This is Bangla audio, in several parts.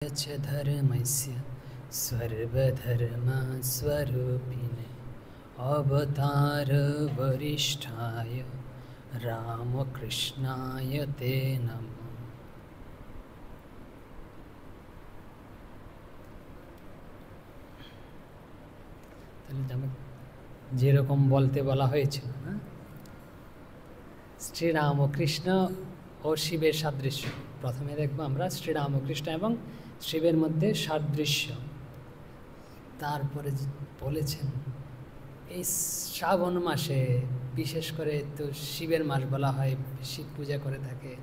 च धर्मस्य सर्वधर्मस्वरूपिणे अवतार वरिष्ठाय रामकृष्णाय ते नमः। যেরকম বলতে বলা হয়েছিল না, শ্রীরামকৃষ্ণ ও শিবের সাদৃশ্য। প্রথমে দেখবো আমরা শ্রীরামকৃষ্ণ এবং শিবের মধ্যে সাদৃশ্য। তারপরে বলেছেন এই শ্রাবণ মাসে বিশেষ করে তো শিবের মাস বলা হয়, শিব পূজা করে থাকে।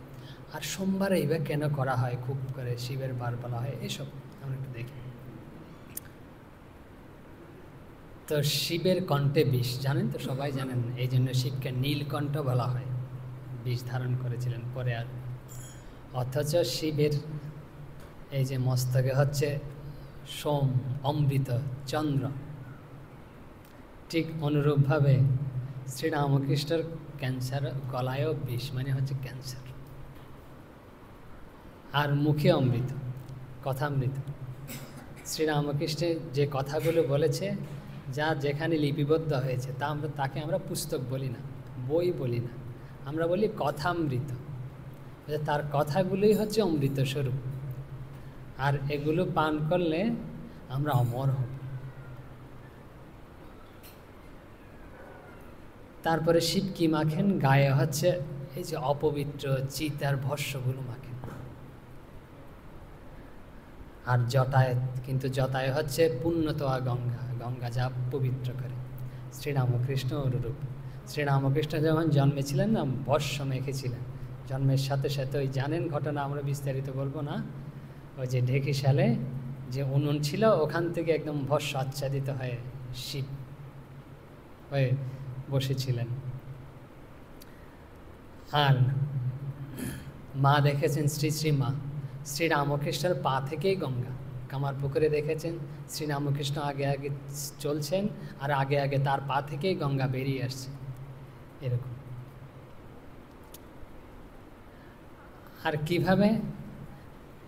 আর সোমবারে এইবার কেন করা হয়, খুব করে শিবের বার বলা হয়, এসব আমরা একটু দেখি। তো শিবের কণ্ঠে বিষ, জানেন তো, সবাই জানেন, এই জন্য শিবকে নীলকণ্ঠ বলা হয়, বিষ ধারণ করেছিলেন পরে। আর অথচ শিবের এই যে মস্তকে হচ্ছে সোম, অমৃত, চন্দ্র। ঠিক অনুরূপভাবে শ্রীরামকৃষ্ণের ক্যান্সার, গলায়ও বিষ, মানে হচ্ছে ক্যান্সার। আর মুখে অমৃত, কথামৃত। শ্রীরামকৃষ্ণের যে কথাগুলো বলেছে, যা যেখানে লিপিবদ্ধ হয়েছে, তাকে আমরা পুস্তক বলি না, বই বলি না, আমরা বলি কথামৃত। তার কথাগুলোই হচ্ছে অমৃত স্বরূপ। আর এগুলো পান করলে আমরা অমর হব। তারপরে শিব কি মাখেন? গায়ে হচ্ছে এই যে অপবিত্র চিতার ভস্যগুলো মাখেন। আর জটায়, কিন্তু জটায় হচ্ছে পুণ্যতোয়া গঙ্গা, গঙ্গা যা পবিত্র করে। শ্রীরামকৃষ্ণ অনুরূপ। শ্রীরামকৃষ্ণ যখন জন্মেছিলেন না, ভস্য মেখেছিলেন। জন্মের সাথে সাথে ওই জানেন ঘটনা, আমরা বিস্তারিত বলবো না, ওই যে ঢেকিশালে যে উনুন ছিল, ওখান থেকে একদম ভস্য আচ্ছাদিত হয়ে শিব হয়ে বসেছিলেন। আর মা দেখেছেন, শ্রী শ্রী মা, শ্রীরামকৃষ্ণের পা থেকেই গঙ্গা। কামারপুকুরে দেখেছেন শ্রীরামকৃষ্ণ আগে আগে চলছেন, আর আগে আগে তার পা থেকেই গঙ্গা বেরিয়ে আসছে, এরকম। আর কিভাবে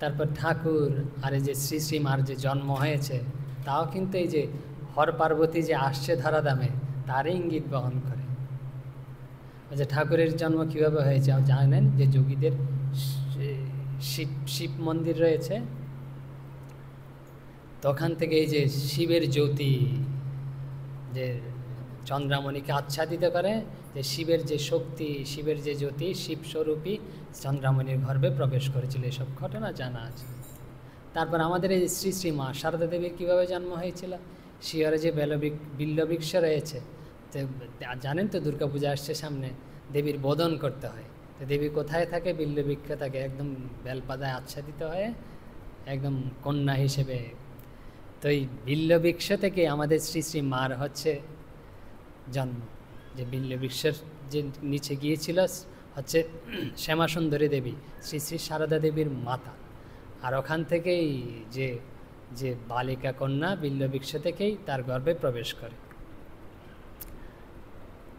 তারপর ঠাকুর আর এই যে শ্রী শ্রী মার যে জন্ম হয়েছে, তাও কিন্তু এই যে হর পার্বতী যে আসছে ধরাধামে, তারই ইঙ্গিত বহন করে। ওই যে ঠাকুরের জন্ম কিভাবে হয়েছে জানেন, যে যোগীদের শিব মন্দির রয়েছে, তখন থেকে এই যে শিবের জ্যোতি যে চন্দ্রামণিকে আচ্ছাদিত করে, যে শিবের যে শক্তি, শিবের যে জ্যোতি, শিব স্বরূপী চন্দ্রামণির গর্ভে প্রবেশ করেছিল, এসব ঘটনা জানা আছে। তারপর আমাদের এই শ্রী শ্রী মা শারদা দেবীর কীভাবে জন্ম হয়েছিল? শিয়রে যে বিল্লবৃক্ষ রয়েছে, তো জানেন তো দুর্গাপূজা আসছে সামনে, দেবীর বোধন করতে হয়। তো দেবী কোথায় থাকে? বিল্লবৃক্ষ থাকে, একদম বেলপাতায় আচ্ছাদিত হয়ে একদম কন্যা হিসেবে। তো এই বিল্লবৃক্ষ থেকে আমাদের শ্রী শ্রী মার হচ্ছে জন্ম। যে বিল্লবৃক্ষের যে নিচে গিয়েছিল হচ্ছে শ্যামা সুন্দরী দেবী, শ্রী শ্রী সারদা দেবীর মাতা। আর ওখান থেকেই যে যে বালিকা কন্যা বিল্লবৃক্ষ থেকেই তার গর্ভে প্রবেশ করে।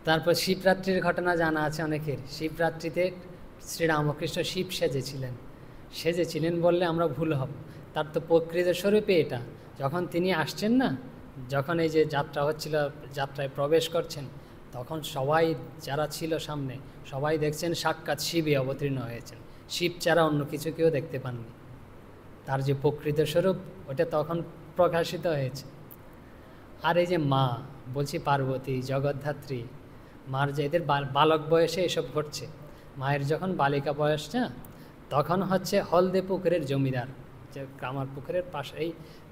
তারপর শিবরাত্রির ঘটনা জানা আছে অনেকের। শিবরাত্রিতে শ্রীরামকৃষ্ণ শিব সেজেছিলেন বললে আমরা ভুল হব। তার তো প্রকৃত স্বরূপে এটা। যখন তিনি আসছেন না, যখন এই যে যাত্রা হচ্ছিল, যাত্রায় প্রবেশ করছেন, তখন সবাই যারা ছিল সামনে, সবাই দেখছেন সাক্ষাৎ শিবই অবতীর্ণ হয়েছেন। শিব ছাড়া অন্য কিছু কেউ দেখতে পাননি। তার যে প্রকৃত স্বরূপ, ওটা তখন প্রকাশিত হয়েছে। আর এই যে মা, বলছি পার্বতী, জগদ্ধাত্রী, মার যে এদের বালক বয়সে এসব ঘটছে। মায়ের যখন বালিকা বয়স না, তখন হচ্ছে হলদে পুকুরের জমিদার, যে কামারপুকুরের পাশেই,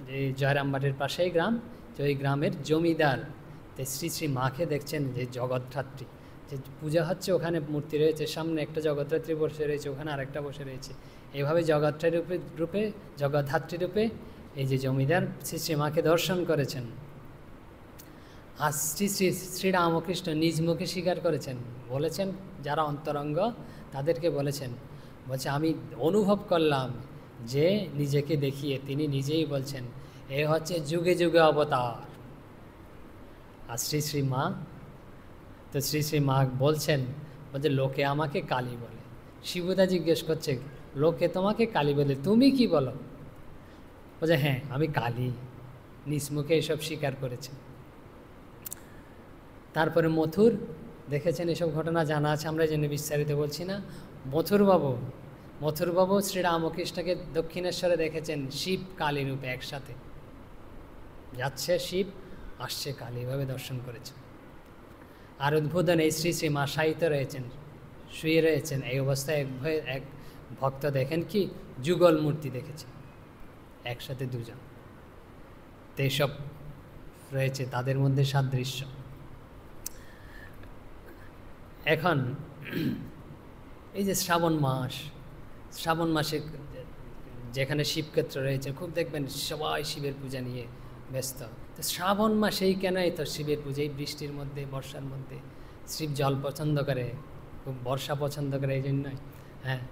যে জয়রামবাটির পাশেই গ্রাম, যে ওই গ্রামের জমিদার, তো শ্রী শ্রী মাকে দেখছেন যে জগদ্ধাত্রী, যে পূজা হচ্ছে, ওখানে মূর্তি রয়েছে, সামনে একটা জগদ্ধাত্রী বসে রয়েছে, ওখানে আরেকটা বসে রয়েছে। এইভাবে জগদ্ধাত্রী রূপে এই যে জমিদার শ্রী শ্রী মাকে দর্শন করেছেন। আর শ্রীরামকৃষ্ণ নিজ মুখে স্বীকার করেছেন, বলেছেন যারা অন্তরঙ্গ তাদেরকে বলেছেন, বলছে আমি অনুভব করলাম যে নিজেকে দেখিয়ে, তিনি নিজেই বলছেন এ হচ্ছে যুগে যুগে অবতার। আর শ্রী শ্রী মা, তো শ্রী শ্রী মা বলছেন, বলছে লোকে আমাকে কালী বলে। শিবুদা জিজ্ঞেস করছে, লোকে তোমাকে কালী বলে, তুমি কি বলো? বলছে হ্যাঁ আমি কালী, নিজ মুখে এসব স্বীকার করেছে। তারপরে মথুর দেখেছেন, এসব ঘটনা জানা আছে, আমরা এই জন্য বিস্তারিত বলছি না। মথুরবাবু শ্রীরামকৃষ্ণকে দক্ষিণেশ্বরে দেখেছেন শিব কালী রূপে একসাথে, যাচ্ছে শিব আসছে কালী, এভাবে দর্শন করেছে। আর উদ্বোধন এই শ্রী শ্রী মা সাহিত্য রয়েছেন, শুয়ে রয়েছেন, এই অবস্থায় এক ভক্ত দেখেন কি যুগল মূর্তি দেখেছে একসাথে দুজন, তো এইসব রয়েছে তাদের মধ্যে সাদৃশ্য। এখন এই যে শ্রাবণ মাসে যেখানে শিবক্ষেত্র রয়েছে, খুব দেখবেন সবাই শিবের পূজা নিয়ে ব্যস্ত। তো শ্রাবণ মাসেই কেন তো শিবের পূজা, এই বৃষ্টির মধ্যে বর্ষার মধ্যে শিব জল পছন্দ করে, খুব বর্ষা পছন্দ করে, এই জন্যই হ্যাঁ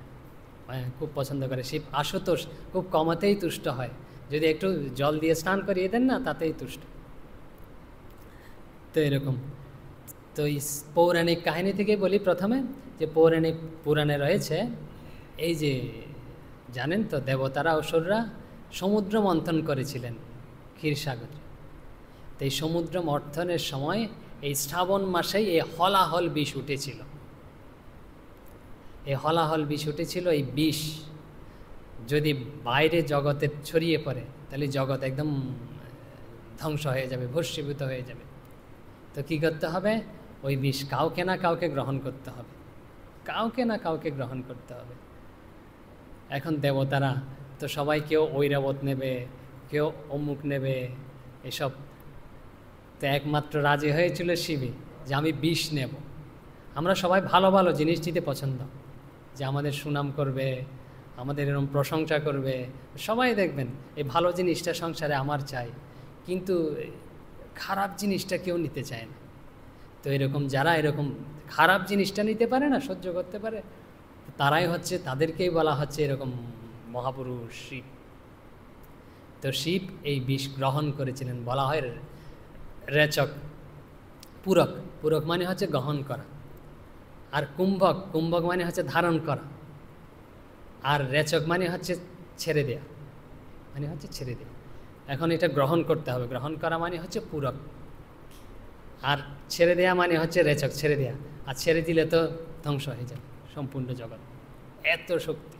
খুব পছন্দ করে। শিব আশুতোষ, খুব কমাতেই তুষ্ট হয়, যদি একটু জল দিয়ে স্নান করিয়ে দেন না তাতেই তুষ্ট। তো এরকম, তো এই পৌরাণিক কাহিনী থেকে বলি প্রথমে, যে পৌরাণিক পুরাণে রয়েছে এই যে জানেন তো দেবতারা অসুররা সমুদ্র মন্থন করেছিলেন ক্ষীরসাগরে। তো এই সমুদ্র মন্থনের সময় এই শ্রাবণ মাসেই এই হলাহল বিষ উঠেছিল। এই হলাহল বিষ উঠেছিল, এই বিষ যদি বাইরে জগতে ছড়িয়ে পড়ে তাহলে জগৎ একদম ধ্বংস হয়ে যাবে, ভস্মীভূত হয়ে যাবে। তো কী করতে হবে, ওই বিষ কাউকে না কাউকে গ্রহণ করতে হবে, কাউকে না কাউকে গ্রহণ করতে হবে। এখন দেবতারা তো সবাই কেউ ঐরাবত নেবে, কেউ অমুক নেবে, এসব। তো একমাত্র রাজি হয়েছিল শিবই, যে আমি বিষ নেব। আমরা সবাই ভালো ভালো জিনিস নিতে পছন্দ, যে আমাদের সুনাম করবে, আমাদের এরকম প্রশংসা করবে, সবাই দেখবেন এই ভালো জিনিসটা সংসারে আমার চাই, কিন্তু খারাপ জিনিসটা কেউ নিতে চায় না। তো এরকম যারা এরকম খারাপ জিনিসটা নিতে পারে না, সহ্য করতে পারে, তারাই হচ্ছে, তাদেরকেই বলা হচ্ছে এরকম মহাপুরুষ শিব। তো শিব এই বিষ গ্রহণ করেছিলেন, বলা হয় রেচক। পুরক মানে হচ্ছে গ্রহণ করা, আর কুম্ভক মানে হচ্ছে ধারণ করা, আর রেচক মানে হচ্ছে ছেড়ে দেয়া, এখন এটা গ্রহণ করতে হবে, গ্রহণ করা মানে হচ্ছে পুরক, আর ছেড়ে দেয়া মানে হচ্ছে রেচক, ছেড়ে দেয়া। আর ছেড়ে দিলে তো ধ্বংস হয়ে যাবে সম্পূর্ণ জগৎ, এত শক্তি।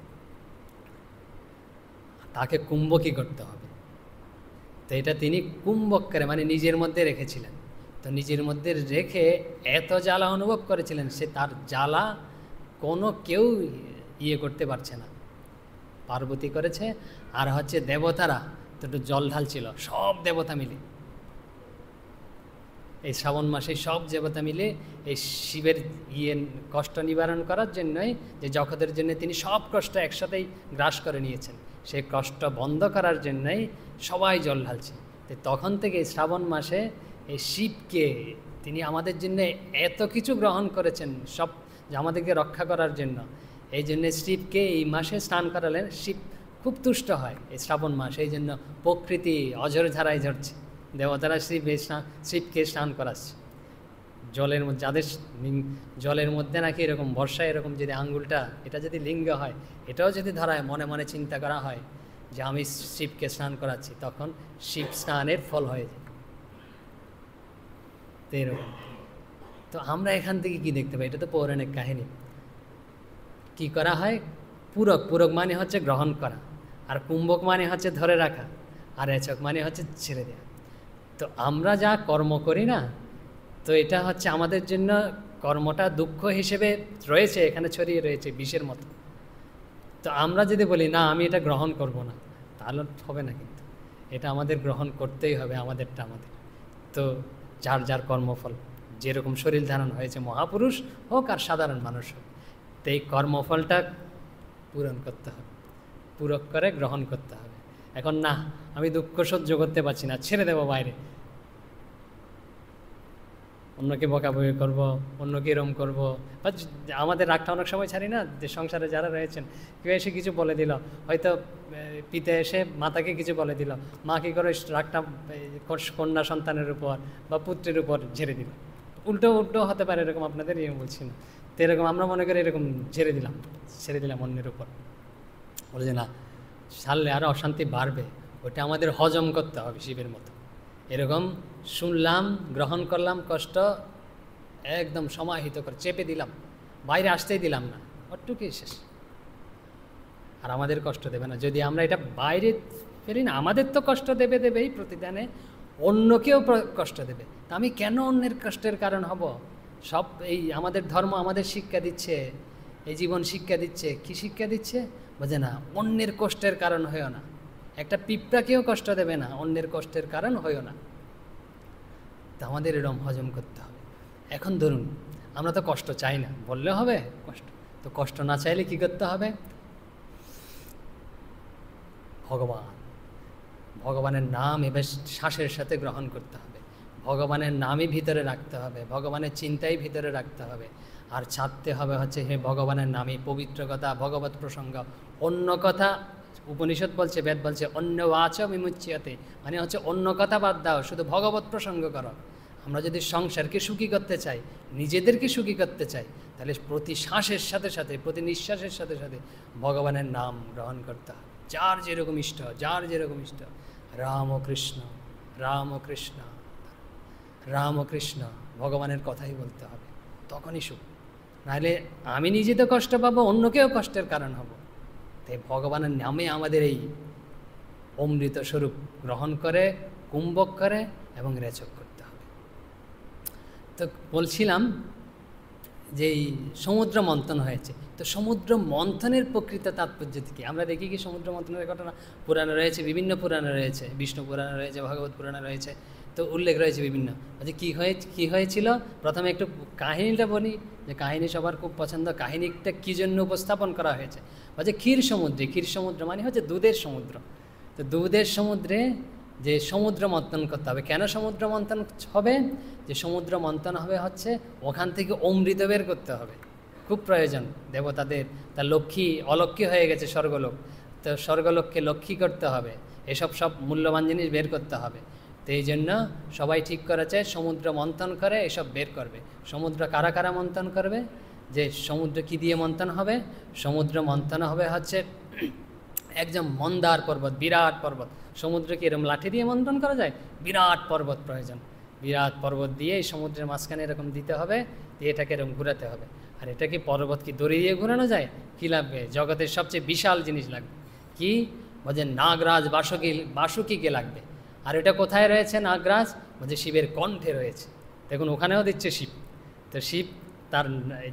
তাকে কুম্ভকই করতে হবে। তো এটা তিনি কুম্ভক করে মানে নিজের মধ্যে রেখেছিলেন। তো নিজের মধ্যে রেখে এত জ্বালা অনুভব করেছিলেন, সে তার জ্বালা কোনো কেউ করতে পারছে না। পার্বতী করেছে, আর হচ্ছে দেবতারা তো একটু জল ঢালছিল, সব দেবতা মিলে এই শ্রাবণ মাসে সব দেবতা মিলে এই শিবের কষ্ট নিবারণ করার জন্যই, যে জগতের জন্য তিনি সব কষ্ট একসাথেই গ্রাস করে নিয়েছেন, সেই কষ্ট বন্ধ করার জন্যই সবাই জল ঢালছে। তো তখন থেকে এই শ্রাবণ মাসে এই শিবকে তিনি আমাদের জন্য এত কিছু গ্রহণ করেছেন, সব আমাদেরকে রক্ষা করার জন্য। এই জন্যে শিবকে এই মাসে স্নান করালেন, শিব খুব তুষ্ট হয় এই শ্রাবণ মাস, এই জন্য প্রকৃতি অঝর ধারায় ঝরছে, দেবতারা শিবকে স্নান করাচ্ছে জলের মধ্যে। যাদের জলের মধ্যে নাকি এরকম বর্ষায় এরকম যদি আঙ্গুলটা, এটা যদি লিঙ্গ হয়, এটাও যদি ধরা হয়, মনে মনে চিন্তা করা হয় যে আমি শিবকে স্নান করাচ্ছি, তখন শিব স্নানের ফল হয়ে যায়। তো এরকম, তো আমরা এখান থেকে কি দেখতে পাই, এটা তো পৌরাণিক কাহিনী। কি করা হয়, পুরক মানে হচ্ছে গ্রহণ করা, আর কুম্ভক মানে হচ্ছে ধরে রাখা, আর রেচক মানে হচ্ছে ছেড়ে দেওয়া। তো আমরা যা কর্ম করি না, তো এটা হচ্ছে আমাদের জন্য কর্মটা দুঃখ হিসেবে রয়েছে, এখানে ছড়িয়ে রয়েছে বিষের মতো। তো আমরা যদি বলি না আমি এটা গ্রহণ করব না, তাহলে হবে না, কিন্তু এটা আমাদের গ্রহণ করতেই হবে, আমাদেরটা আমাদের। তো যার যার কর্মফল, যেরকম শরীর ধারণ হয়েছে, মহাপুরুষ হোক আর সাধারণ মানুষ হোক, তো এই কর্মফলটা পূরণ করতে হবে, পূরক করে গ্রহণ করতে হবে। এখন না আমি দুঃখ সহ্য করতে পারছি না, ছেড়ে দেবো বাইরে, অন্যকে বকাবকি করবো, অন্যকে এরম করবো। বা আমাদের রাগটা অনেক সময় ছাড়ি না, যে সংসারে যারা রয়েছেন, কেউ এসে কিছু বলে দিল, হয়তো পিতা এসে মাতাকে কিছু বলে দিল, মা কী করে রাগটা কন্যা সন্তানের উপর বা পুত্রের উপর ঝেড়ে দিল। উল্টো হতে পারে, এরকম আপনাদের বলছি না। তো এরকম আমরা মনে করি এরকম ছেড়ে দিলাম অন্যের উপর, বলে যে না ছাড়লে আরও অশান্তি বাড়বে, ওটা আমাদের হজম করতে হবে শিবের মতো। এরকম শুনলাম, গ্রহণ করলাম, কষ্ট একদম সমাহিত করে চেপে দিলাম, বাইরে আসতেই দিলাম না, ওটুকুই শেষ। আর আমাদের কষ্ট দেবে না। যদি আমরা এটা বাইরে ফেলি না, আমাদের তো কষ্ট দেবেই প্রতিদানে, অন্যকেও কষ্ট দেবে। তা আমি কেন অন্যের কষ্টের কারণ হব? সব এই আমাদের ধর্ম আমাদের শিক্ষা দিচ্ছে, এই জীবন শিক্ষা দিচ্ছে। কি শিক্ষা দিচ্ছে? বোঝে না, অন্যের কষ্টের কারণ হয়েও না। একটা পিঁপড়াকেও কষ্ট দেবে না, অন্যের কষ্টের কারণ হয়েও না। তা আমাদের এরকম হজম করতে হবে। এখন ধরুন আমরা তো কষ্ট চাই না, বললে হবে? কষ্ট তো, কষ্ট না চাইলে কি করতে হবে? ভগবানের নাম এবার শ্বাসের সাথে গ্রহণ করতে হবে, ভগবানের নামই ভিতরে রাখতে হবে, ভগবানের চিন্তাই ভিতরে রাখতে হবে। আর ছাড়তে হবে হচ্ছে হে ভগবানের নামই, পবিত্র কথা, ভগবত প্রসঙ্গ। অন্য কথা, উপনিষদ বলছে, বেদ বলছে অন্য বাচ বিমুচ্যতে, মানে হচ্ছে অন্য কথা বাদ দাও, শুধু ভগবত প্রসঙ্গ করো। আমরা যদি সংসারকে সুখী করতে চাই, নিজেদেরকে সুখী করতে চাই, তাহলে প্রতি শ্বাসের সাথে সাথে, প্রতি নিঃশ্বাসের সাথে সাথে ভগবানের নাম গ্রহণ করতে হবে। যার যেরকম ইষ্ট, যার যেরকম ইষ্ট, রামকৃষ্ণ রামকৃষ্ণ রামকৃষ্ণ, ভগবানের কথাই বলতে হবে, তখনই সুখ। নাহলে আমি নিজে তো কষ্ট পাবো, অন্যকেও কষ্টের কারণ হব। তাই ভগবানের নামে আমাদের এই অমৃত স্বরূপ গ্রহণ করে, কুম্ভক করে এবং রেচক করতে হবে। তো বলছিলাম যে এই সমুদ্র মন্থন হয়েছে, তো সমুদ্র মন্থনের প্রকৃত তাৎপর্য থেকে আমরা দেখি কি সমুদ্র মন্থনের ঘটনা পুরাণে রয়েছে, বিভিন্ন পুরাণে রয়েছে, বিষ্ণু পুরাণে রয়েছে, ভাগবত পুরাণে রয়েছে, তো উল্লেখ রয়েছে বিভিন্ন। যে কী হয়েছিল, প্রথমে একটু কাহিনীটা বলি, যে কাহিনী সবার খুব পছন্দ। কাহিনীটা কী জন্য উপস্থাপন করা হয়েছে? যে ক্ষীর সমুদ্র মানে হচ্ছে দুধের সমুদ্র। তো দুধের সমুদ্রে যে সমুদ্র মন্থন করতে হবে। কেন সমুদ্র মন্থন হবে? যে সমুদ্র মন্থন হবে হচ্ছে ওখান থেকে অমৃত বের করতে হবে, খুব প্রয়োজন দেবতাদের। তার লক্ষ্মী অলক্ষ্মী হয়ে গেছে স্বর্গলোক, তো স্বর্গলোককে লক্ষ্মী করতে হবে, এসব সব মূল্যবান জিনিস বের করতে হবে। তো এই জন্য সবাই ঠিক করেছে সমুদ্র মন্থন করে এসব বের করবে। সমুদ্র কারা কারা মন্থন করবে? যে সমুদ্র কি দিয়ে মন্থন হবে? সমুদ্র মন্থন হবে হচ্ছে একদম মন্দার পর্বত, বিরাট পর্বত। সমুদ্রকে এরকম লাঠি দিয়ে মন্থন করা যায়? বিরাট পর্বত প্রয়োজন। বিরাট পর্বত দিয়ে এই সমুদ্রের মাঝখানে এরকম দিতে হবে, দিয়ে এটাকে এরকম ঘুরাতে হবে। আর এটা কি পর্বত কি দড়ি দিয়ে ঘুরানো যায়? কী লাগবে? জগতের সবচেয়ে বিশাল জিনিস লাগবে। কি বলছে? নাগরাজ বাসুকিকে লাগবে। আর এটা কোথায় রয়েছে নাগরাজ? বলছে শিবের কণ্ঠে রয়েছে। দেখুন ওখানেও দিচ্ছে শিব। তো শিব তার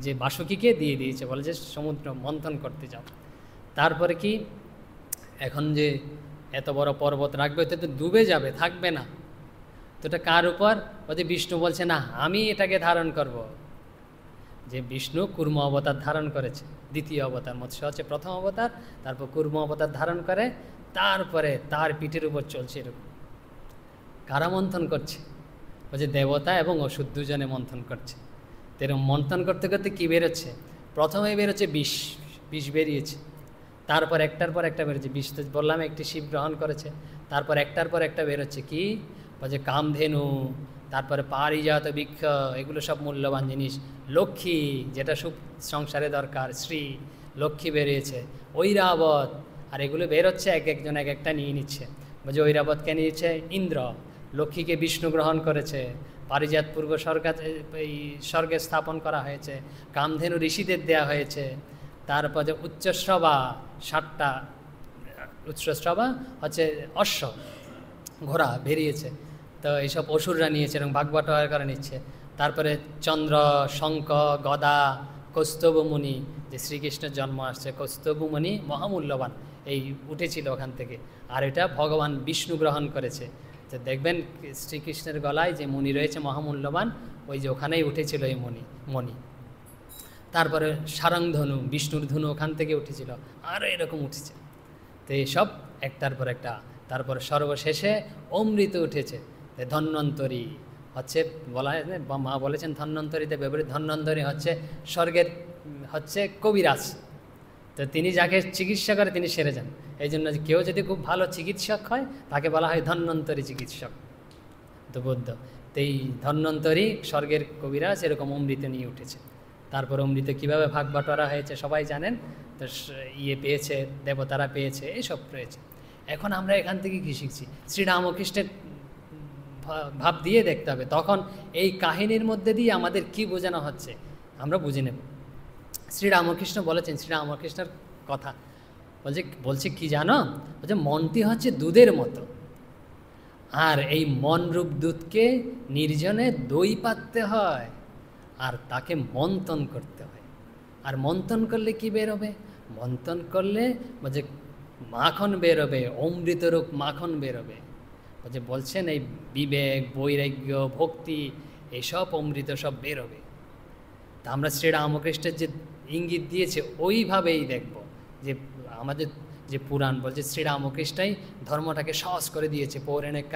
যে বাসুকিকে দিয়ে দিয়েছে, বলে যে সমুদ্র মন্থন করতে যাও। তারপরে কি, এখন যে এত বড় পর্বত রাখবে, ওতে তো ডুবে যাবে, থাকবে না। তো এটা কার উপর? বলছে বিষ্ণু বলছে না, আমি এটাকে ধারণ করব। যে বিষ্ণু কুর্ম অবতার ধারণ করেছে, দ্বিতীয় অবতার, মৎস্য হচ্ছে প্রথম অবতার, তারপর কুর্ম অবতার ধারণ করে, তারপরে তার পিঠের উপর চলছে এরকম। কারা মন্থন করছে? বলছে দেবতা এবং অসুর দুজনে মন্থন করছে। এরকম মন্থন করতে করতে কী বেরোচ্ছে? প্রথমে বেরোচ্ছে বিষ বেরিয়েছে, তারপর একটার পর একটা বেরোচ্ছে। বিষ তো বললাম একটি শিব গ্রহণ করেছে, তারপর একটার পর একটা বেরোচ্ছে। কি বলছে? কামধেনু, তারপরে পারিজাত বৃক্ষ, এগুলো সব মূল্যবান জিনিস। লক্ষ্মী, যেটা সুখ সংসারে দরকার, শ্রী লক্ষ্মী বেরিয়েছে। ঐরাবত, আর এগুলো বেরোচ্ছে এক একজন এক একটা নিয়ে নিচ্ছে। বলছে ঐরাবতকে নিয়েছে ইন্দ্র, লক্ষ্মীকে বিষ্ণু গ্রহণ করেছে, পারিজাত পূর্ব এই স্বর্গে স্থাপন করা হয়েছে, কামধেনু ঋষিদের দেয়া হয়েছে। তারপর যে উচ্চশ্রবা, 7টা উচ্চশ্রবা হচ্ছে অশ্ব, ঘোড়া বেরিয়েছে। তো এইসব অসুররা নিয়েছে এবং ভাগবটোয়ার করে নিচ্ছে। তারপরে চন্দ্র, শঙ্খ, গদা, কৌস্তবমণি, যে শ্রীকৃষ্ণের জন্ম আসছে, কৌস্তবমণি মহামূল্যবান, এই উঠেছিল ওখান থেকে। আর এটা ভগবান বিষ্ণু গ্রহণ করেছে। তো দেখবেন শ্রীকৃষ্ণের গলায় যে মণি রয়েছে মহামূল্যবান, ওই যে ওখানেই উঠেছিল এই মণি। তারপরে সারংধনু, বিষ্ণুর ধনু ওখান থেকে উঠেছিল, আরও এরকম উঠেছে। তো এইসব একটার পর একটা। তারপরে সর্বশেষে অমৃত উঠেছে। ধন্বন্তরী হচ্ছে বলা হয়, মা বলেছেন ধন্বন্তরীতে ব্যবহৃত। ধন্বন্তরী হচ্ছে স্বর্গের হচ্ছে কবিরাজ। তো তিনি যাকে চিকিৎসা করে তিনি সেরে যান। এই জন্য কেউ যদি খুব ভালো চিকিৎসক হয় তাকে বলা হয় ধন্বন্তরী চিকিৎসক, তো বৌদ্ধ। তো এই ধন্বন্তরী স্বর্গের কবিরাজ এরকম অমৃত নিয়ে উঠেছে। তারপর অমৃত কীভাবে ভাগ বাটোয়ারা হয়েছে সবাই জানেন। তো পেয়েছে, দেবতারা পেয়েছে, এইসব রয়েছে। এখন আমরা এখান থেকে কী শিখছি? শ্রীরামকৃষ্ণের ভাব দিয়ে দেখতে হবে, তখন এই কাহিনীর মধ্যে দিয়ে আমাদের কি বোঝানো হচ্ছে আমরা বুঝে নেব। শ্রীরামকৃষ্ণ বলেছেন, শ্রীরামকৃষ্ণের কথা বলছে কি জানো, বলছে মনটি হচ্ছে দুধের মতো, আর এই মনরূপ দুধকে নির্জনে দই পাততে হয় আর তাকে মন্থন করতে হয়। আর মন্থন করলে কি বেরোবে? মন্থন করলে বলছে মাখন বেরোবে, অমৃতরূপ মাখন বেরোবে। বলছেন এই বিবেক, বৈরাগ্য, ভক্তি, এইসব অমৃত সব বেরোবে। তা আমরা শ্রীরামকৃষ্ণের যে ইঙ্গিত দিয়েছে ওইভাবেই দেখব, যে আমাদের যে পুরাণ বলছে শ্রীরামকৃষ্ণই ধর্মটাকে সহজ করে দিয়েছে। পৌরাণিক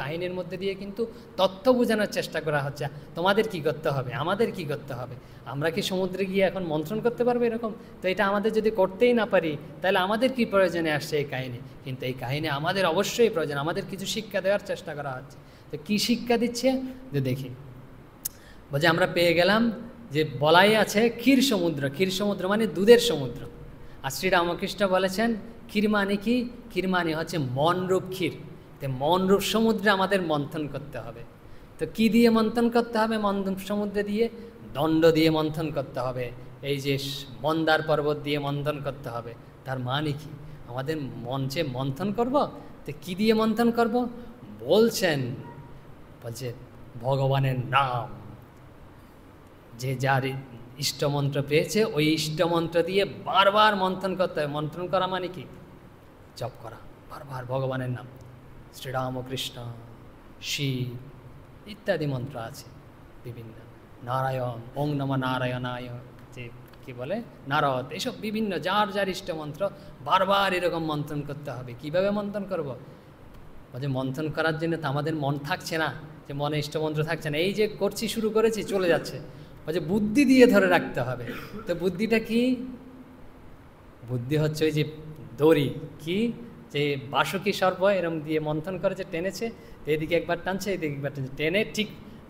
কাহিনীর মধ্যে দিয়ে কিন্তু তথ্য বোঝানোর চেষ্টা করা হচ্ছে। তোমাদের কি করতে হবে, আমাদের কি করতে হবে? আমরা কি সমুদ্রে গিয়ে এখন মন্থন করতে পারবো এরকম? তো এটা আমাদের যদি করতেই না পারি, তাহলে আমাদের কি প্রয়োজনে আসছে এই কাহিনী? কিন্তু এই কাহিনী আমাদের অবশ্যই প্রয়োজন, আমাদের কিছু শিক্ষা দেওয়ার চেষ্টা করা হচ্ছে। তো কী শিক্ষা দিচ্ছে যে দেখি, বলছে আমরা পেয়ে গেলাম যে বলাই আছে ক্ষীর সমুদ্র, ক্ষীর সমুদ্র মানে দুধের সমুদ্র। আর শ্রীরামকৃষ্ণ বলেছেন ক্ষীর মানে কি? ক্ষীর মানে হচ্ছে মনরূপ ক্ষীর। তো মনরূপ সমুদ্রে আমাদের মন্থন করতে হবে। তো কি দিয়ে মন্থন করতে হবে? মন্থন সমুদ্রে দিয়ে, দণ্ড দিয়ে মন্থন করতে হবে। এই যে মন্দার পর্বত দিয়ে মন্থন করতে হবে। তার মানে কি? আমাদের মঞ্চে মন্থন করব। তো কি দিয়ে মন্থন করব? বলছেন, বলছে ভগবানের নাম, যে যার ইষ্টমন্ত্র পেয়েছে ওই ইষ্টমন্ত্র দিয়ে বারবার মন্থন করতে হবে। মন্থন করা মানে কি? জপ করা, বারবার ভগবানের নাম, শ্রীরামকৃষ্ণ, শিব ইত্যাদি মন্ত্র আছে বিভিন্ন, নারায়ণ, ওং নমঃ নারায়ণায়, যে কী বলে নারদ, এসব বিভিন্ন যার যার ইষ্টমন্ত্র বারবার এরকম মন্থন করতে হবে। কিভাবে মন্থন করব? বলছে মন্থন করার জন্য তো আমাদের মন থাকছে না, যে মনে ইষ্টমন্ত্র থাকছে না, এই যে করছি শুরু করেছি চলে যাচ্ছে। বলছে বুদ্ধি দিয়ে ধরে রাখতে হবে। তো বুদ্ধিটা কি? বুদ্ধি হচ্ছে ওই যে দড়ি, কি যে বাসুকি সর্প এরম দিয়ে মন্থন করেছে, টেনেছে, এদিকে একবার টানছে এদিকে একবার টানছে, টেনে ঠিক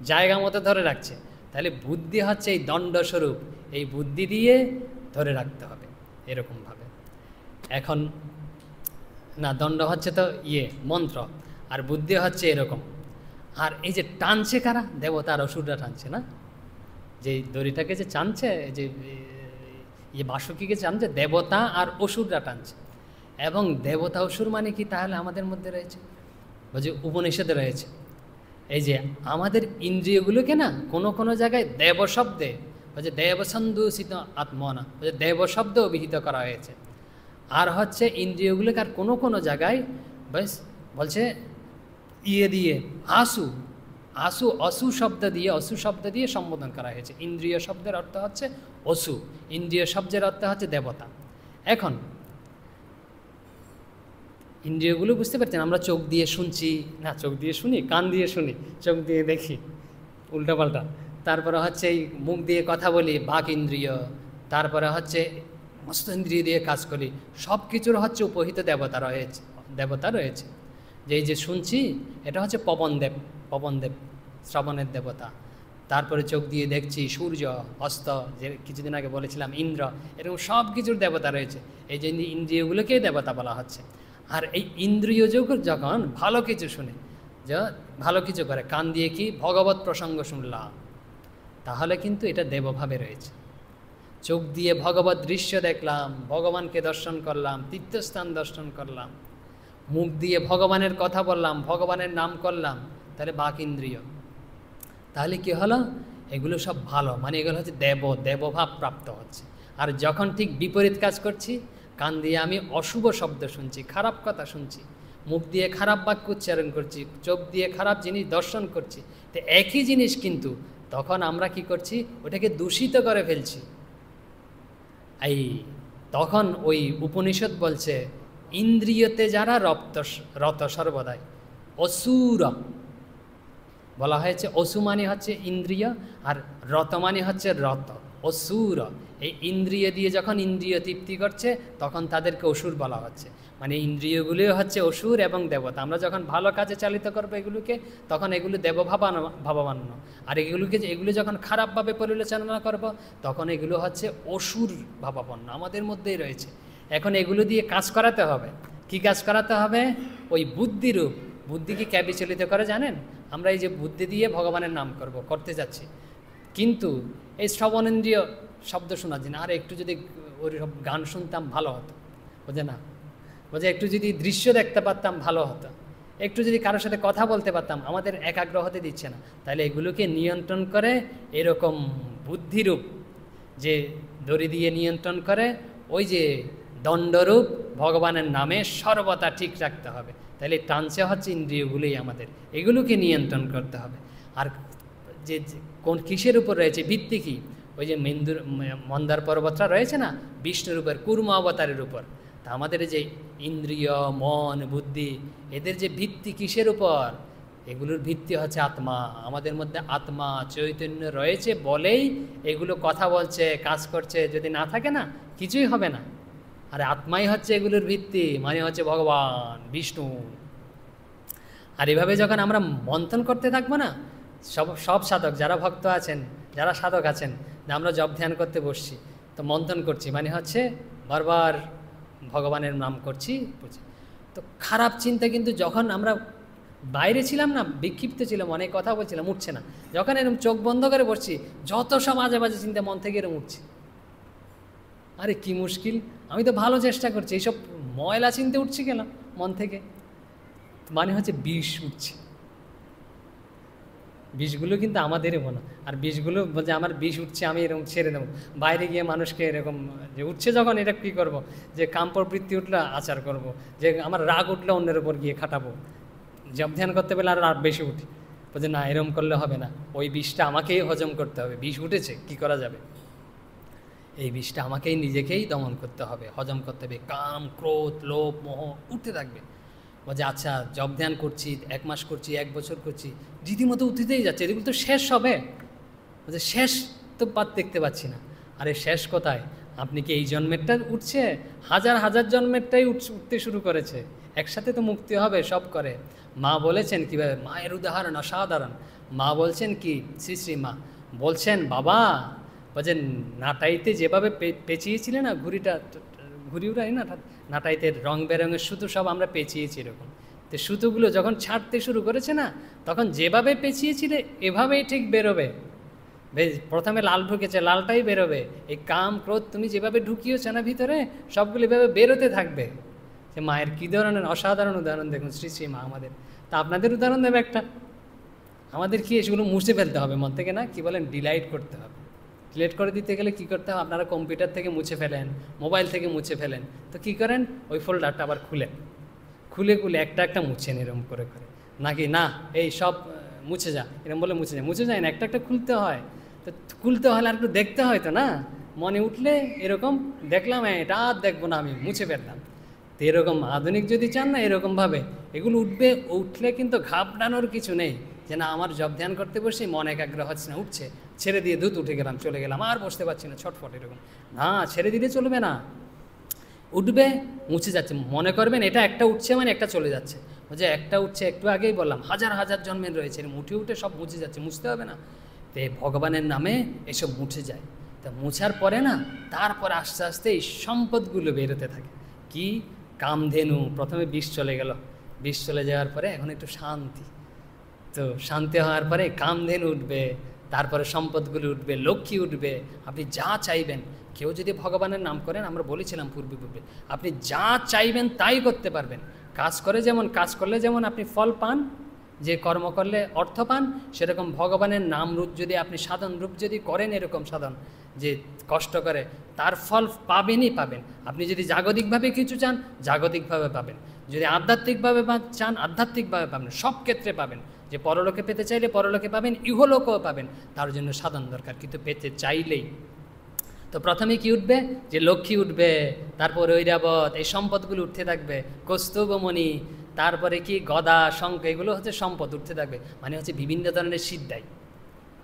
জায়গা মতো ধরে রাখছে। তাহলে বুদ্ধি হচ্ছে এই দণ্ডস্বরূপ, এই বুদ্ধি দিয়ে ধরে রাখতে হবে এরকমভাবে। এখন না, দণ্ড হচ্ছে তো মন্ত্র, আর বুদ্ধি হচ্ছে এরকম। আর এই যে টানছে কারা? দেবতার অসুররা টানছে না, যে দড়িটাকে যে টানছে, যে বাসুকিকে টানছে দেবতা আর অসুররা টানছে। এবং দেবতা অসুর মানে কি? তাহলে আমাদের মধ্যে রয়েছে, বলছে উপনিষদে রয়েছে, এই যে আমাদের ইন্দ্রিয়গুলোকে না কোনো কোনো জায়গায় দেব শব্দে, বলছে দেবসন্দূষিত আত্মনা, বলছে দেব শব্দ অভিহিত করা হয়েছে। আর হচ্ছে ইন্দ্রিয়গুলোকে আর কোনো কোনো জায়গায় বেশ বলছে দিয়ে অসু শব্দ দিয়ে সম্বোধন করা হয়েছে। ইন্দ্রিয় শব্দের অর্থ হচ্ছে অসু, ইন্দ্রিয় শব্দের অর্থ হচ্ছে দেবতা। এখন ইন্দ্রিয়গুলো বুঝতে পারছেন, আমরা চোখ দিয়ে শুনছি না, চোখ দিয়ে শুনি, কান দিয়ে শুনি, চোখ দিয়ে দেখি, উল্টাপাল্টা। তারপরে হচ্ছে এই মুখ দিয়ে কথা বলি, বাক ইন্দ্রিয়। তারপরে হচ্ছে মস্ত ইন্দ্রিয় দিয়ে কাজ করি। সব কিছুর হচ্ছে উপহিত দেবতা রয়েছে। যে শুনছি এটা হচ্ছে পবনদেব শ্রবণের দেবতা। তারপরে চোখ দিয়ে দেখছি সূর্য, অস্ত, যে কিছুদিন আগে বলেছিলাম ইন্দ্র, এরকম সব কিছুর দেবতা রয়েছে। এই যে ইন্দ্রিয়গুলোকেই দেবতা বলা হচ্ছে। আর এই ইন্দ্রিয় যখন ভালো কিছু শুনে, যে ভালো কিছু করে, কান দিয়ে কি ভগবত প্রসঙ্গ শুনলাম, তাহলে কিন্তু এটা দেবভাবে রয়েছে। চোখ দিয়ে ভগবত দৃশ্য দেখলাম, ভগবানকে দর্শন করলাম, তীর্থস্থান দর্শন করলাম। মুখ দিয়ে ভগবানের কথা বললাম, ভগবানের নাম করলাম, তাহলে বাক ইন্দ্রিয়। তাহলে কি হলো? এগুলো সব ভালো, মানে এগুলো হচ্ছে দেবভাব প্রাপ্ত হচ্ছে। আর যখন ঠিক বিপরীত কাজ করছি, কান দিয়ে আমি অশুভ শব্দ শুনছি, খারাপ কথা শুনছি, মুখ দিয়ে খারাপ বাক্য উচ্চারণ করছি, চোখ দিয়ে খারাপ জিনিস দর্শন করছি, তো একই জিনিস, কিন্তু তখন আমরা কি করছি? ওটাকে দূষিত করে ফেলছি। তখন ওই উপনিষদ বলছে ইন্দ্রিয়তে যারা রত সর্বদাই অসুর বলা হয়েছে। অসু মানে হচ্ছে ইন্দ্রিয়, আর রত মানে হচ্ছে রত, অসুর। এই ইন্দ্রিয় দিয়ে যখন ইন্দ্রিয় তৃপ্তি করছে, তখন তাদেরকে অসুর বলা হচ্ছে। মানে ইন্দ্রিয়গুলিও হচ্ছে অসুর এবং দেবতা। আমরা যখন ভালো কাজে চালিত করবো এগুলোকে, তখন এগুলো দেবভাবাপন্ন। আর এগুলো যখন খারাপভাবে পরিচালনা করব, তখন এগুলো হচ্ছে অসুর ভাবাপন্ন, আমাদের মধ্যেই রয়েছে। এখন এগুলো দিয়ে কাজ করাতে হবে। কি কাজ করাতে হবে? ওই বুদ্ধিরূপ। বুদ্ধি কি কে বিচলিত করে জানেন? আমরা এই যে বুদ্ধি দিয়ে ভগবানের নাম করতে যাচ্ছি, কিন্তু এই শ্রবণেন্দ্রিয় শব্দ শোনার জন্য আর একটু যদি ওই সব গান শুনতাম ভালো হতো, বোঝে না? বোঝে একটু যদি দৃশ্য দেখতে পারতাম ভালো হতো, একটু যদি কারোর সাথে কথা বলতে পারতাম, আমাদের একাগ্র হতে দিচ্ছে না। তাহলে এগুলোকে নিয়ন্ত্রণ করে এরকম বুদ্ধিরূপ যে দড়ি দিয়ে নিয়ন্ত্রণ করে, ওই যে দণ্ডরূপ ভগবানের নামে সর্বদা ঠিক রাখতে হবে। তাহলে টানছে হচ্ছে ইন্দ্রিয়গুলোই আমাদের, এগুলোকে নিয়ন্ত্রণ করতে হবে। আর যে কোন কিসের উপর রয়েছে, ভিত্তি কি? ওই যে মন্দার পর্বতটা রয়েছে না, বিষ্ণুর উপর, কুর্ম অবতারের উপর। তা আমাদের যে ইন্দ্রিয়, মন, বুদ্ধি, এদের যে ভিত্তি কিসের উপর? এগুলোর ভিত্তি হচ্ছে আত্মা। আমাদের মধ্যে আত্মা চৈতন্য রয়েছে বলেই এগুলো কথা বলছে, কাজ করছে। যদি না থাকে না, কিছুই হবে না। আর আত্মাই হচ্ছে এগুলোর ভিত্তি, মানে হচ্ছে ভগবান বিষ্ণু। আর এভাবে যখন আমরা মন্থন করতে থাকবো না, সব সাধক যারা ভক্ত আছেন, যারা সাধক আছেন, আমরা জপ ধ্যান করতে বসছি, তো মন্থন করছি, মানে হচ্ছে বারবার ভগবানের নাম করছি। তো খারাপ চিন্তা কিন্তু যখন আমরা বাইরে ছিলাম না, বিক্ষিপ্ত ছিলাম, অনেক কথা বলছিলাম, উঠছে না। যখন এরকম চোখ বন্ধ করে বসছি, যত সব আজে বাজে চিন্তা মন থেকে এরকম উঠছে। আরে কি মুশকিল, আমি তো ভালো চেষ্টা করছি, এইসব ময়লা চিনতে উঠছি কেন মন থেকে? মানে হচ্ছে বিষ উঠছে। বিষগুলো কিন্তু আমাদেরই মনে, আর বিষগুলো বলছে আমার বিষ উঠছে, আমি এরকম ছেড়ে দেবো। বাইরে গিয়ে মানুষকে এরকম যে উঠছে যখন, এটা কী করব? যে কাম প্রবৃত্তি উঠলে আচার করব, যে আমার রাগ উঠলে অন্যের উপর গিয়ে খাটাবো। জপ ধ্যান করতে পেলে আর বেশি উঠি, বলছে না এরকম করলে হবে না, ওই বিষটা আমাকেই হজম করতে হবে। বিষ উঠেছে, কি করা যাবে? এই বিষটা আমাকেই নিজেকেই দমন করতে হবে, হজম করতে হবে। কাম, ক্রোধ, লোভ, মোহ উঠতে থাকবে। বলছে আচ্ছা জপ ধ্যান করছি, 1 মাস করছি, 1 বছর করছি, রীতিমতো উঠতেই যাচ্ছে, এগুলো তো শেষ হবে। বলছে শেষ তো পাত দেখতে পাচ্ছি না। আরে শেষ কোথায়? আপনি কি এই জন্মেরটা উঠছে? হাজার হাজার জন্মেরটাই উঠতে শুরু করেছে। একসাথে তো মুক্তি হবে, সব করে। মা বলেছেন কীভাবে, মায়ের উদাহরণ অসাধারণ। মা বলছেন কি, শ্রী শ্রী মা বলছেন, বাবা বলছেন নাটাইতে যেভাবে পেঁচিয়েছিলে না ঘুড়িটা, ঘুড়ি উড়াই না নাটাইতে, রং বেরঙের সুতো সব আমরা পেঁচিয়েছি এরকম। তো সুতোগুলো যখন ছাড়তে শুরু করেছে না, তখন যেভাবে পেঁচিয়েছিলে এভাবেই ঠিক বেরোবে। প্রথমে লাল ঢুকেছে, লালটাই বেরোবে। এই কাম, ক্রোধ তুমি যেভাবে ঢুকিয়েছ না ভিতরে, সবগুলো এভাবে বেরোতে থাকবে। সে মায়ের কী ধরনের অসাধারণ উদাহরণ দেখুন শ্রী শ্রী মা আমাদের। তা আপনাদের উদাহরণ দেবে একটা। আমাদের কি এগুলো মুছে ফেলতে হবে মন থেকে, না কি বলেন, ডিলাইট করতে হবে। ডিলেট করে দিতে গেলে কী করতে হবে? আপনারা কম্পিউটার থেকে মুছে ফেলেন, মোবাইল থেকে মুছে ফেলেন, তো কী করেন? ওই ফোল্ডারটা আবার খুলে একটা একটা মুছেন এরকম করে করে, নাকি না এই সব মুছে যা এরকম বলে মুছে যায় না, একটা একটা খুলতে হয়। তো খুলতে হলে আর একটু দেখতে হয় তো না, মনে উঠলে এরকম দেখলাম, এটা আর দেখবো না, আমি মুছে ফেললাম। তো এরকম আধুনিক যদি চান না, এরকমভাবে এগুলো উঠবে। উঠলে কিন্তু ঘাবড়ানোর কিছু নেই যে না আমার জব ধ্যান করতে বসে মন একাগ্র হচ্ছে না, উঠছে, ছেড়ে দিয়ে দুধ উঠে গেলাম, চলে গেলাম, আর বসতে পারছি না, ছটফট এরকম না, ছেড়ে দিলে চলবে না। উঠবে, মুছে যাচ্ছে, মনে করবেন এটা একটা উঠছে মানে একটা চলে যাচ্ছে। যে একটা উঠছে, একটু আগেই বললাম হাজার হাজার জন্মের রয়েছে, উঠে উঠে সব মুছে যাচ্ছে, মুছতে হবে না। তো ভগবানের নামে এসব মুছে যায়। তা মুছার পরে না, তারপর আস্তে আস্তে এই সম্পদগুলো বেরোতে থাকে। কি? কামধেনু, প্রথমে বিষ চলে গেল, বিষ চলে যাওয়ার পরে এখন একটু শান্তি। তো শান্তি হওয়ার পরে কামধেনু উঠবে, তারপরে সম্পদগুলো উঠবে, লক্ষ্মী উঠবে। আপনি যা চাইবেন, কেউ যদি ভগবানের নাম করেন, আমরা বলেছিলাম পূর্বে আপনি যা চাইবেন তাই করতে পারবেন। কাজ করলে যেমন আপনি ফল পান, যে কর্ম করলে অর্থ পান, সেরকম ভগবানের নাম রূপ যদি আপনি সাধন রূপ যদি করেন, এরকম সাধন যে কষ্ট করে, তার ফল পাবেনই পাবেন। আপনি যদি জাগতিকভাবে কিছু চান, জাগতিকভাবে পাবেন। যদি আধ্যাত্মিকভাবে চান, আধ্যাত্মিকভাবে পাবেন, সব ক্ষেত্রে পাবেন। যে পরলোকে পেতে চাইলে পরলোকে পাবেন, ইহলোকেও পাবেন। তার জন্য সাধন দরকার, কিন্তু পেতে চাইলেই। তো প্রথমে কি উঠবে? যে লক্ষ্মী উঠবে, তারপরে ঐরাবত, এই সম্পদগুলো উঠতে থাকবে, কৌস্তুভমণি, তারপরে কি গদা, শঙ্খ, এগুলো হচ্ছে সম্পদ উঠতে থাকবে। মানে হচ্ছে বিভিন্ন ধরনের সিদ্ধাই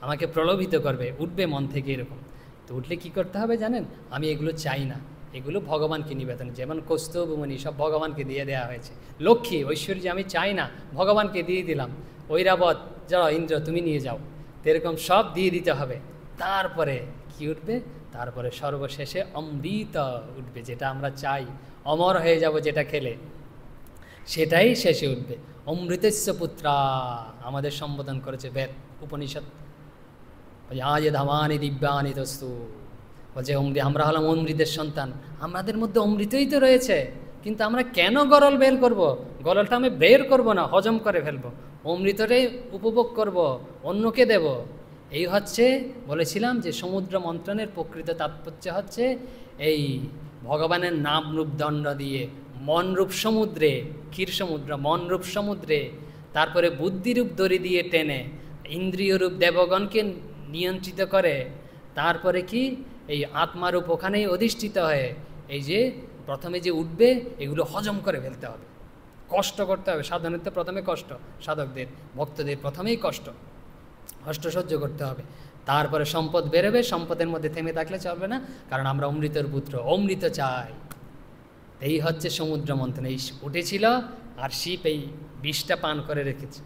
আমাকে প্রলোভিত করবে, উঠবে মন থেকে এরকম। তো উঠলে কি করতে হবে জানেন? আমি এগুলো চাই না, এগুলো ভগবানকে নিবেদন। যেমন কৌস্তুভমণি সব ভগবানকে দিয়ে দেওয়া হয়েছে। লক্ষ্মী, ঐশ্বর্য আমি চাই না, ভগবানকে দিয়ে দিলাম। ঐরাবত, যাও ইন্দ্র তুমি নিয়ে যাও, তো এরকম সব দিয়ে দিতে হবে। তারপরে কি উঠবে? তারপরে সর্বশেষে অমৃত উঠবে, যেটা আমরা চাই, অমর হয়ে যাব যেটা খেলে। সেটাই শেষে উঠবে। অমৃতস্য পুত্রা আমাদের সম্বোধন করেছে বেদ উপনিষদ। আজ ধামানি দিব্যানি তস্তু, বলছে আমরা হলাম অমৃতের সন্তান, আমাদের মধ্যে অমৃতই তো রয়েছে, কিন্তু আমরা কেন গরল বের করব? গরলটা আমি বের করব না, হজম করে ফেলবো, অমৃতটাই উপভোগ করব, অন্যকে দেব। এই হচ্ছে বলেছিলাম যে সমুদ্র মন্থনের প্রকৃত তাৎপর্য হচ্ছে এই ভগবানের নাম রূপ দণ্ড দিয়ে মনরূপ সমুদ্রে, ক্ষীর সমুদ্র মনরূপ সমুদ্রে, তারপরে বুদ্ধিরূপ দড়ি দিয়ে টেনে ইন্দ্রিয়রূপ দেবগণকে নিয়ন্ত্রিত করে, তারপরে কি এই আত্মারূপ ওখানেই অধিষ্ঠিত হয়ে এই যে প্রথমে যে উঠবে এগুলো হজম করে ফেলতে হবে, কষ্ট করতে হবে। সাধনের প্রথমে কষ্ট, সাধকদের ভক্তদের প্রথমেই কষ্ট সহ্য করতে হবে, তারপরে সম্পদ বেরোবে। সম্পদের মধ্যে থেমে থাকলে চলবে না, কারণ আমরা অমৃতের পুত্র, অমৃত চাই। এই হচ্ছে সমুদ্র মন্থন, এই উঠেছিল আর শিব এই বিষটা পান করে রেখেছে,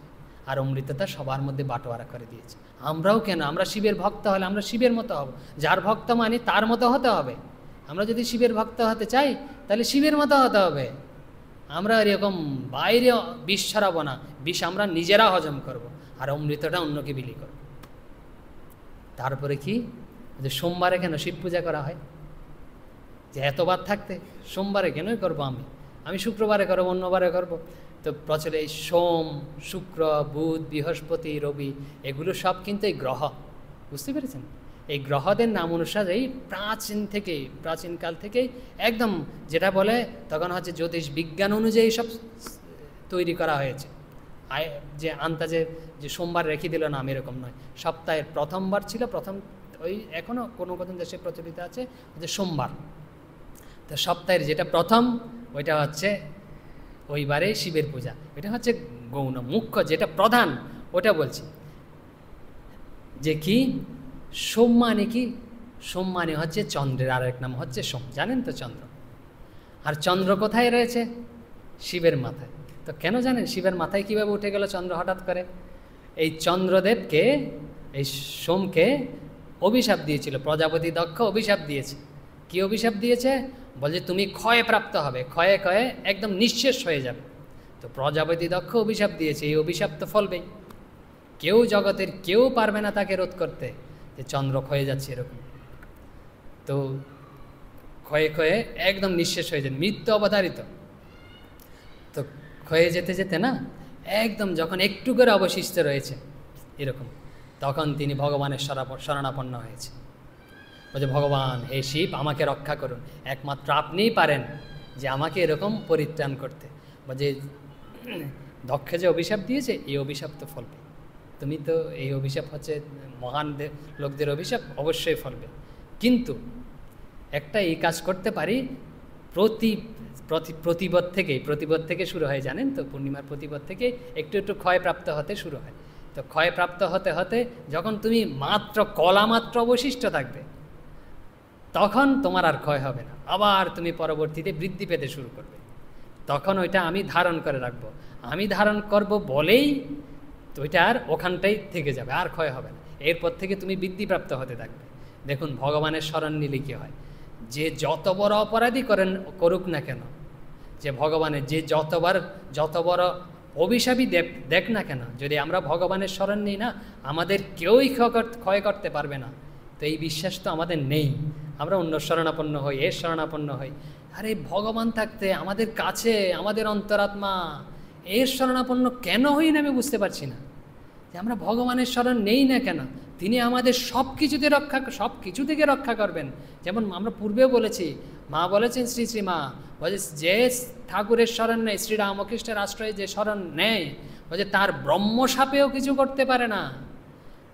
আর অমৃততা সবার মধ্যে বাটোয়ারা করে দিয়েছে। আমরাও কেন, আমরা শিবের ভক্ত হলে আমরা শিবের মতো হব, যার ভক্ত মানি তার মতো হতে হবে। আমরা যদি শিবের ভক্ত হতে চাই তাহলে শিবের মতো হতে হবে। আমরা এরকম বাইরে বিষ ছড়াবো না, বিষ আমরা নিজেরা হজম করব, আর অমৃতটা অন্যকে বিলি করব। তারপরে কি যে সোমবারে কেন শিব পূজা করা হয়? যে এতবার থাকতে সোমবারে কেনই করবো, আমি শুক্রবারে করবো, অন্যবারে করবো। তো প্রচলে এই সোম, শুক্র, বুধ, বৃহস্পতি, রবি, এগুলো সব কিন্তু এই গ্রহ, বুঝতে পেরেছেন? এই গ্রহদের নাম অনুসারেই প্রাচীনকাল থেকেই একদম যেটা বলে তখন হচ্ছে জ্যোতিষ বিজ্ঞান অনুযায়ী সব তৈরি করা হয়েছে। যে আন্দাজে যে সোমবার রেখে দিল নাম, এরকম নয়। সপ্তাহের প্রথমবার ছিল, ওই এখনও কোনো দেশে প্রচলিত আছে যে সোমবার। তো সপ্তাহের যেটা প্রথম ওইটা হচ্ছে ওইবারে শিবের পূজা, এটা হচ্ছে গৌণ, মুখ্য যেটা প্রধান ওটা বলছি। যে কি সোম মানে কি? সোম মানে হচ্ছে চন্দ্রের আরেক নাম হচ্ছে সোম, জানেন তো চন্দ্র। আর চন্দ্র কোথায় রয়েছে? শিবের মাথায়। তো কেন জানেন শিবের মাথায় কীভাবে উঠে গেল চন্দ্র হঠাৎ করে? এই চন্দ্রদেবকে, এই সোমকে অভিশাপ দিয়েছিল প্রজাপতি দক্ষ, অভিশাপ দিয়েছে। কি অভিশাপ দিয়েছে? বলছে তুমি ক্ষয়ে প্রাপ্ত হবে, ক্ষয়ে ক্ষয়ে একদম নিঃশেষ হয়ে যাবে। তো প্রজাপতি দক্ষ অভিশাপ দিয়েছে, এই অভিশাপ তো ফলবেই। কেউ জগতের কেউ পারবে না তাকে রোধ করতে, যে চন্দ্র ক্ষয়ে যাচ্ছে এরকম। তো ক্ষয়ে ক্ষয়ে একদম নিঃশেষ হয়ে যায়, মৃত্যু অবধারিত। তো ক্ষয়ে যেতে যেতে না একদম যখন একটু করে অবশিষ্ট রয়েছে এরকম, তখন তিনি ভগবানের শরণাপন্ন হয়েছে। বলছে ভগবান হে শিব আমাকে রক্ষা করুন, একমাত্র আপনিই পারেন যে আমাকে এরকম পরিত্রাণ করতে। বলছে দক্ষে যে অভিশাপ দিয়েছে এই অভিশাপ তো ফলবে, তুমি তো এই অভিশাপ হচ্ছে মহান লোকদের অভিশাপ, অবশ্যই ফলবে। কিন্তু একটা এই কাজ করতে পারি, প্রতিপদ থেকে শুরু হয়, জানেন তো পূর্ণিমার প্রতিপদ থেকে একটু একটু ক্ষয়প্রাপ্ত হতে শুরু হয়। তো ক্ষয়প্রাপ্ত হতে হতে যখন তুমি মাত্র কলা মাত্র অবশিষ্ট থাকবে তখন তোমার আর ক্ষয় হবে না, আবার তুমি পরবর্তীতে বৃদ্ধি পেতে শুরু করবে। তখন ওইটা আমি ধারণ করে রাখবো, আমি ধারণ করব বলেই তো ওইটা আর ওখানটাই থেকে যাবে, আর ক্ষয় হবে না। এরপর থেকে তুমি বৃদ্ধিপ্রাপ্ত হতে থাকবে। দেখুন ভগবানের শরণ নিলে কী হয়, যে যত বড় অপরাধী করুক না কেন, যে ভগবানের যে যত বড় অভিশাপী দেখ না কেন, যদি আমরা ভগবানের শরণ নিই না, আমাদের কেউই ক্ষয় করতে পারবে না। তো এই বিশ্বাস তো আমাদের নেই, আমরা অন্য শরণাপন্ন হই, এর শরণাপন্ন হই। আরে ভগবান থাকতে আমাদের কাছে, আমাদের অন্তরাত্মা, এর শরণাপন্ন কেন হই না আমি বুঝতে পারছি না। যে আমরা ভগবানের শরণ নেই না কেন, তিনি আমাদের সব কিছু থেকে রক্ষা করবেন। যেমন আমরা পূর্বেও বলেছি, মা বলেছেন শ্রী মা বলে যে ঠাকুরের শরণ নেয়, শ্রীরামকৃষ্ণের আশ্রয়ে যে শরণ নেয়, বলে তার ব্রহ্মসাপেও কিছু করতে পারে না।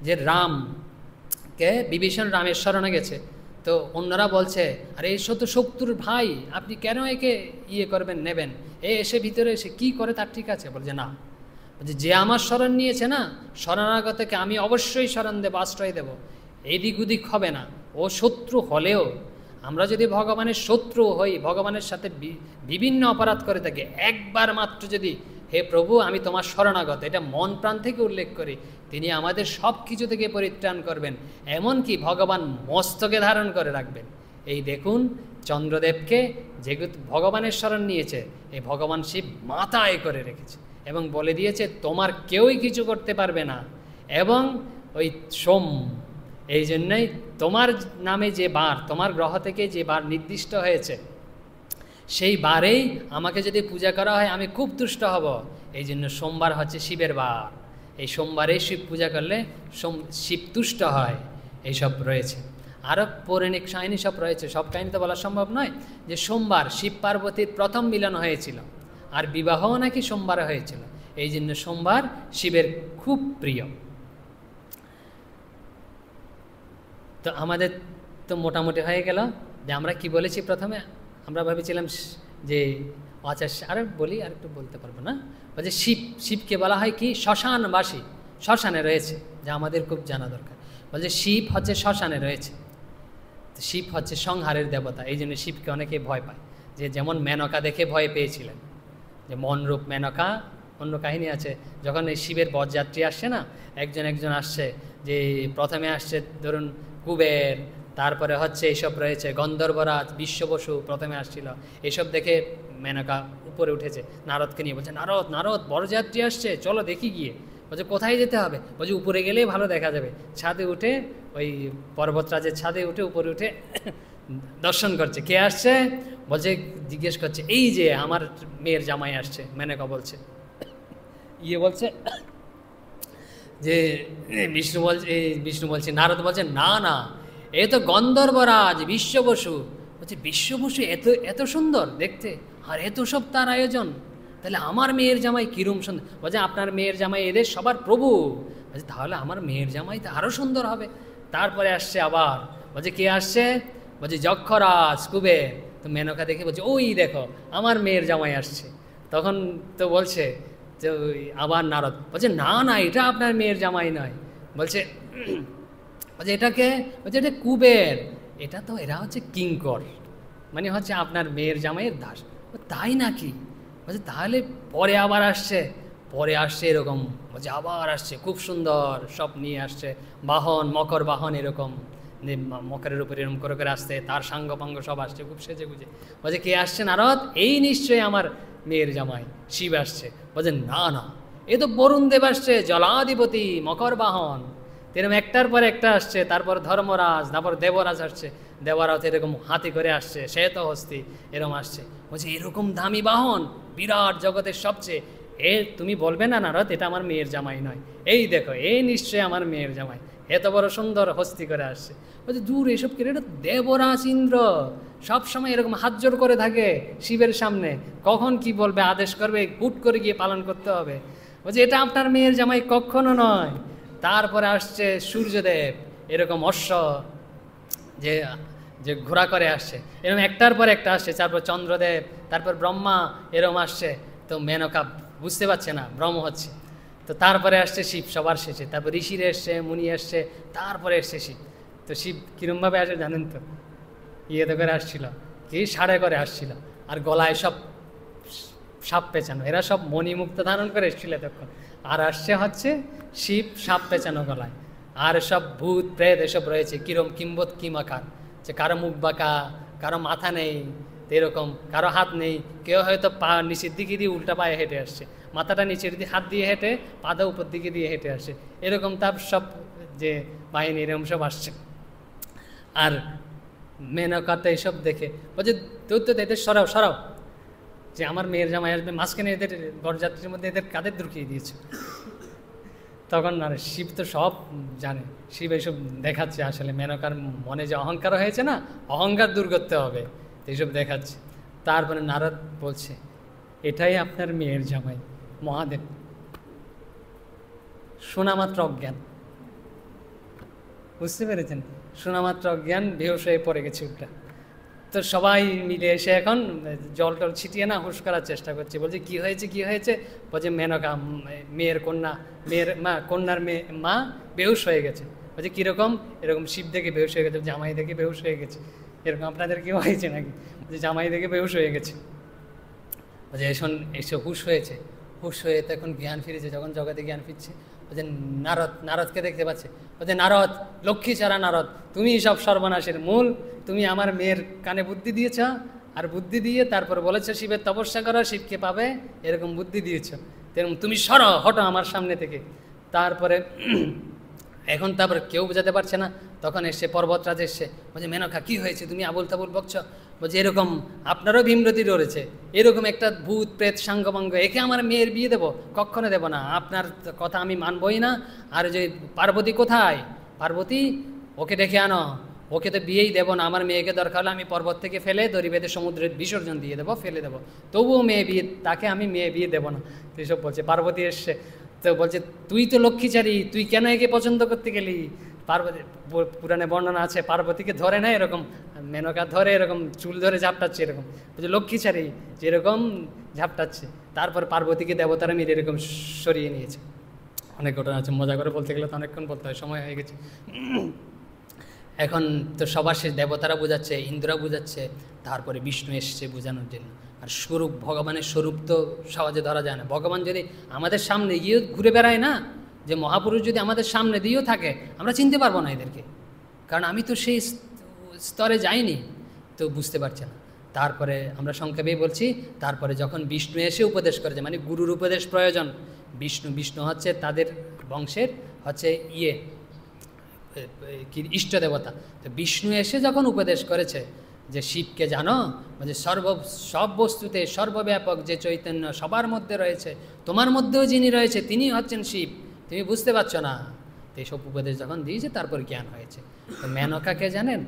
যে রামকে বিভীষণ রামের শরণে গেছে, তো অন্যরা বলছে আরে এই তো শত্রুর ভাই, আপনি কেন একে নেবেন, এসে ভিতরে এসে কী করে তার ঠিক আছে? বলছে না, বলছে যে আমার শরণ নিয়েছে না, শরণাগতকে আমি অবশ্যই শরণ দেব, আশ্রয় দেব, এদিক ওদিক হবে না। ও শত্রু হলেও আমরা যদি ভগবানের শত্রু হই, ভগবানের সাথে বিভিন্ন অপরাধ করে থাকি, একবার মাত্র যদি হে প্রভু আমি তোমার শরণাগত, এটা মন প্রাণ থেকে উল্লেখ করি, তিনি আমাদের সব কিছু থেকে পরিত্রাণ করবেন, এমনকি ভগবান মস্তকে ধারণ করে রাখবেন। এই দেখুন চন্দ্রদেবকে যেহেতু ভগবানের শরণ নিয়েছে, এই ভগবান শিব মাথায় করে রেখেছে এবং বলে দিয়েছে তোমার কেউই কিছু করতে পারবে না। এবং ওই সোম, এই জন্যই তোমার নামে যে বার, তোমার গ্রহ থেকে যে বার নির্দিষ্ট হয়েছে, সেই বারেই আমাকে যদি পূজা করা হয় আমি খুব তুষ্ট হব। এই জন্য সোমবার হচ্ছে শিবের বার, এই সোমবারেই শিব পূজা করলে শিব তুষ্ট হয়। এইসব রয়েছে, আরও পৌরাণিক কাহিনী সব রয়েছে, সব কাহিনী তো বলা সম্ভব নয়। যে সোমবার শিব পার্বতীর প্রথম মিলন হয়েছিল, আর বিবাহও নাকি সোমবারে হয়েছিল, এই জন্য সোমবার শিবের খুব প্রিয়। তো আমাদের তো মোটামুটি হয়ে গেল যে আমরা কি বলেছি প্রথমে। আমরা ভেবেছিলাম যে আচ্ছা আরে বলি, আর একটু বলতে পারবো না, যে শিবকে বলা হয় কি শ্মশানবাসী, শ্মশানে রয়েছে, যা আমাদের খুব জানা দরকার। বলছে শিব হচ্ছে শ্মশানে রয়েছে, শিব হচ্ছে সংহারের দেবতা, এই জন্য শিবকে অনেকে ভয় পায়। যে যেমন মেনকা দেখে ভয় পেয়েছিলেন, যে মনরূপ মেনকা, অন্য কাহিনী আছে, যখন এই শিবের বরযাত্রী আসছে না, একজন আসছে, যে প্রথমে আসছে ধরুন কুবের, তারপরে হচ্ছে এইসব রয়েছে গন্ধর্বরাজ, বিশ্ববসু প্রথমে আসছিল, এইসব দেখে মেনকা উপরে উঠেছে নারদকে নিয়ে, বলছে নারদ নারদ বরযাত্রী আসছে, চলো দেখি গিয়ে। বলছে কোথায় যেতে হবে? বলছে উপরে গেলেই ভালো দেখা যাবে। ছাদে উঠে ওই পর্বতরাজের ছাদে উঠে উপরে উঠে দর্শন করছে। কে আসছে? বলছে, জিজ্ঞেস করছে এই যে আমার মেয়ের জামাই আসছে। মেনকা বলছে, বলছে যে বিষ্ণু বলছে, নারদ বলছে না না, এ তো গন্ধর্বরাজ বিশ্ববসু। বলছে বিশ্ববসু এত এত সুন্দর দেখতে, আর এত সব তার আয়োজন, তাহলে আমার মেয়ের জামাই কিরম সুন্দর। বলছে আপনার মেয়ের জামাই এদের সবার প্রভু। বলছে তাহলে আমার মেয়ের জামাই তো আরও সুন্দর হবে। তারপরে আসছে আবার, বলছে কে আসছে? বলছে যক্ষরাজ কুবের। তো মেনকা দেখে বলছে ওই দেখো আমার মেয়ের জামাই আসছে। তখন তো বলছে যে আবার নারদ বলছে না না, এটা আপনার মেয়ের জামাই নয়। বলছে এটাকে? বলছে এটা কুবের। এটা তো এরা হচ্ছে কিঙ্কর, মানে হচ্ছে আপনার মেয়ের জামাইয়ের দাস। তাই নাকি? বলছে তাহলে পরে আবার আসছে, পরে আসছে এরকম, বলছে আবার আসছে খুব সুন্দর সব নিয়ে আসছে, বাহন মকর বাহন এরকম, মকরের উপরে এরকম করে করে আসছে, তার সাঙ্গ পাঙ্গ সব আসছে খুব সেজে গুজে। বলছে কে আসছে? নারদ, এই নিশ্চয়ই আমার মেয়ের জামাই শিব আসছে। বলছে না না, এ তো বরুণ দেব আসছে, জলাধিপতি মকর বাহন। এরকম একটার পর একটা আসছে, তারপর ধর্মরাজ, তারপর দেবরাজ আসছে, দেবরাজ এরকম হাতি করে আসছে, শ্বেত হস্তি এরকম আসছে। বলছে এরকম দামি বাহন, বিরাট জগতের সবচেয়ে, তুমি বলবে না নারদ এটা আমার মেয়ের জামাই নয়? এই দেখো এই নিশ্চয়ই আমার মেয়ের জামাই, এত বড় সুন্দর হস্তি করে আসছে। বলছে দূর এসব কি, এটা দেবরাজ ইন্দ্র সবসময় এরকম হাত জোর করে থাকে শিবের সামনে, কখন কি বলবে আদেশ করবে হুট করে গিয়ে পালন করতে হবে। বলছে এটা আপনার মেয়ের জামাই কখনো নয়। তারপরে আসছে সূর্যদেব, এরকম অশ্ব যে যে ঘোরা করে আসছে, এরকম একটার পর একটা আসছে। তারপর চন্দ্রদেব, তারপর ব্রহ্মা এরকম আসছে। তো মেনকা বুঝতে পারছে না ব্রহ্ম হচ্ছে। তো তারপরে আসছে শিব সবার শেষে, তারপর ঋষির এসছে, মুনি এসছে, তারপরে এসছে শিব। তো শিব কিরমভাবে আসে জানেন তো? ইয়েতে করে আসছিল, কি সাড়ে করে আসছিল, আর গলায় সব সাপ পেঁচানো, এরা সব মণিমুক্ত ধারণ করে এসেছিল তখন। আর আসছে হচ্ছে শিব সাপ পেঁচানো গলায়, আর সব ভূত প্রেত এসব রয়েছে কিরম কিম্বত কিমাকার, যে কারো মুখ বাঁকা, কারো মাথা নেই এরকম, কারো হাত নেই, কেউ হয়তো পা নিচের দিকে দিয়ে উল্টা পায়ে হেঁটে আসছে, মাথাটা নিচের দিকে হাত দিয়ে হেঁটে, পাদা উপর দিকে দিয়ে হেঁটে আসছে, এরকম তার সব যে বাহিনী এরকম সব আসছে। আর মেনকাতে এইসব দেখে বলছে তোর তো এদের সরাও সরাও, যে আমার মেয়ের জামাই আসবে, মাঝখানে এদের বরযাত্রীর মধ্যে এদের কাদের ঢুকিয়ে দিয়েছে। তখন আর শিব তো সব জানে, শিব এইসব দেখাচ্ছে আসলে মেনকার মনে যে অহংকার হয়েছে না, অহংকার দূর করতে হবে, এইসব দেখাচ্ছে। তারপরে নারদ বলছে এটাই আপনার মেয়ের জামাই মহাদেব। শোনামাত্র অজ্ঞান, বুঝতে পেরেছেন? শোনামাত্র অজ্ঞান, বেহুশ হয়ে পড়ে গেছে উল্টা। তো সবাই মিলে এসে এখন জল টল ছিটিয়ে না হুঁশ করার চেষ্টা করছে। বলছে কি হয়েছে কি হয়েছে? বলছে মেনকা মেয়ের কন্যা, মেয়ের মা, কন্যার মেয়ে মা বেহুশ হয়ে গেছে। বলছে কীরকম? এরকম শিব দেখে বেহুশ হয়ে গেছে, জামাই দেখে বেহুশ হয়ে গেছে। এরকম আপনাদের কেউ হয়েছে নাকি? যে জামাই দেখে বেহুশ হয়ে গেছে। বলছে এসে হুশ হয়েছে, হুশ হয়ে তখন জ্ঞান ফিরেছে, যখন জগতে জ্ঞান ফিরছে বলছে নারদকে দেখতে পাচ্ছে, বলছে নারদ, লক্ষ্মী ছাড়া নারদ, তুমি সব সর্বনাশের মূল, তুমি আমার মেয়ের কানে বুদ্ধি দিয়েছ, আর বুদ্ধি দিয়ে তারপর বলেছো শিবের তপস্যা করো, শিবকে পাবে, এরকম বুদ্ধি দিয়েছ, তেরকম তুমি হটো আমার সামনে থেকে। তারপরে এখন তারপরে কেউ বোঝাতে পারছে না, তখন এসে পর্বতরাজ এসছে, বলছে মেনকা কি হয়েছে, তুমি আবুল তাবুল বকছ? বলছে এরকম আপনারও ভীমরতি রয়েছে, এরকম একটা ভূত প্রেত সাঙ্গভঙ্গ, একে আমার মেয়ের বিয়ে দেবো? কখনো দেবো না, আপনার কথা আমি মানবই না। আর যে পার্বতী কোথায়, পার্বতী ওকে ডেকে আনো, ওকে তো বিয়েই দেবো না, আমার মেয়েকে দরকার হলে আমি পর্বত থেকে ফেলে দড়ি বেঁধে সমুদ্রের বিসর্জন দিয়ে দেবো, ফেলে দেবো, তবুও মেয়ে বিয়ে, তাকে আমি মেয়ে বিয়ে দেবো না। তো এসব বলছে, পার্বতী এসছে, তো বলছে তুই তো লক্ষ্মীচারী, তুই কেন একে পছন্দ করতে গেলি? পার্বতী, পুরাণে বর্ণনা আছে, পার্বতীকে ধরে না এরকম, মেনকা ধরে এরকম চুল ধরে ঝাপটাচ্ছে এরকম, বলছে লক্ষ্মীচারী যেরকম ঝাপটাচ্ছে, তারপর পার্বতীকে দেবতারা মিলে এরকম সরিয়ে নিয়েছে। অনেক ঘটনা আছে, মজা করে বলতে গেলে তো অনেকক্ষণ বলতে হয়, সময় হয়ে গেছে। এখন তো সবার শেষ দেবতারা বোঝাচ্ছে, ইন্দ্রা বোঝাচ্ছে, তারপরে বিষ্ণু এসছে বোঝানোর জন্য। আর স্বরূপ, ভগবানের স্বরূপ তো সহজে ধরা যায় না। ভগবান যদি আমাদের সামনে গিয়েও ঘুরে বেড়ায় না, যে মহাপুরুষ যদি আমাদের সামনে দিয়েও থাকে, আমরা চিনতে পারবো না এদেরকে, কারণ আমি তো সেই স্তরে যাইনি, তো বুঝতে পারছে না। তারপরে আমরা সংক্ষেপেই বলছি, তারপরে যখন বিষ্ণু এসে উপদেশ করেছে, মানে গুরুর উপদেশ প্রয়োজন, বিষ্ণু হচ্ছে তাদের বংশের হচ্ছে কি ইষ্ট দেবতা। তো বিষ্ণু এসে যখন উপদেশ করেছে যে শিবকে জানো, মানে সব বস্তুতে সর্বব্যাপক যে চৈতন্য সবার মধ্যে রয়েছে, তোমার মধ্যেও যিনি রয়েছে তিনি হচ্ছেন শিব, তুমি বুঝতে পারছো না। তো এইসব উপদেশ যখন দিয়েছে তারপর জ্ঞান হয়েছে। তো মেনকাকে জানেন,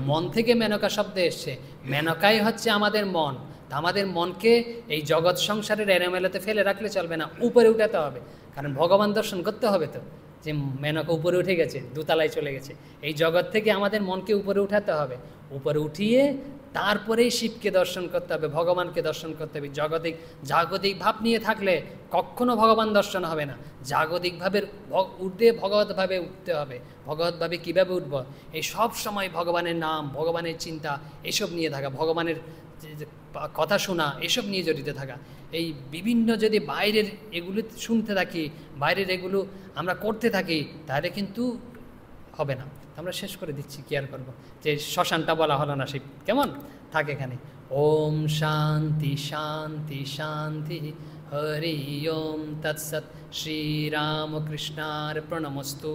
মন থেকে মেনকা শব্দ এসছে, মেনকাই হচ্ছে আমাদের মন। তা আমাদের মনকে এই জগৎ সংসারের এলোমেলোতে ফেলে রাখলে চলবে না, উপরে উঠাতে হবে, কারণ ভগবান দর্শন করতে হবে। তো যে মেনকা উপরে উঠে গেছে, দোতলায় চলে গেছে, এই জগৎ থেকে আমাদের মনকে উপরে উঠাতে হবে, উপরে উঠিয়ে তারপরেই শিবকে দর্শন করতে হবে, ভগবানকে দর্শন করতে হবে। জাগতিক ভাব নিয়ে থাকলে কখনো ভগবান দর্শন হবে না। জাগতিকভাবে ঊর্ধ্বে ভগবতভাবে উঠতে হবে। ভগবতভাবে কীভাবে উঠব? এই সব সময় ভগবানের নাম, ভগবানের চিন্তা, এসব নিয়ে থাকা, ভগবানের কথা শোনা, এসব নিয়ে জড়িত থাকা। এই বিভিন্ন যদি বাইরের এগুলো শুনতে থাকি, বাইরের এগুলো আমরা করতে থাকি, তাহলে কিন্তু হবে না। আমরা শেষ করে দিচ্ছি, কি আর করবো, যে শ্মশানটা বলা হলো না, শিব কেমন থাকে এখানে। ওম শান্তি শান্তি শান্তি, হরি ওম তৎসৎ, শ্রীরামকৃষ্ণার্পণমস্তু।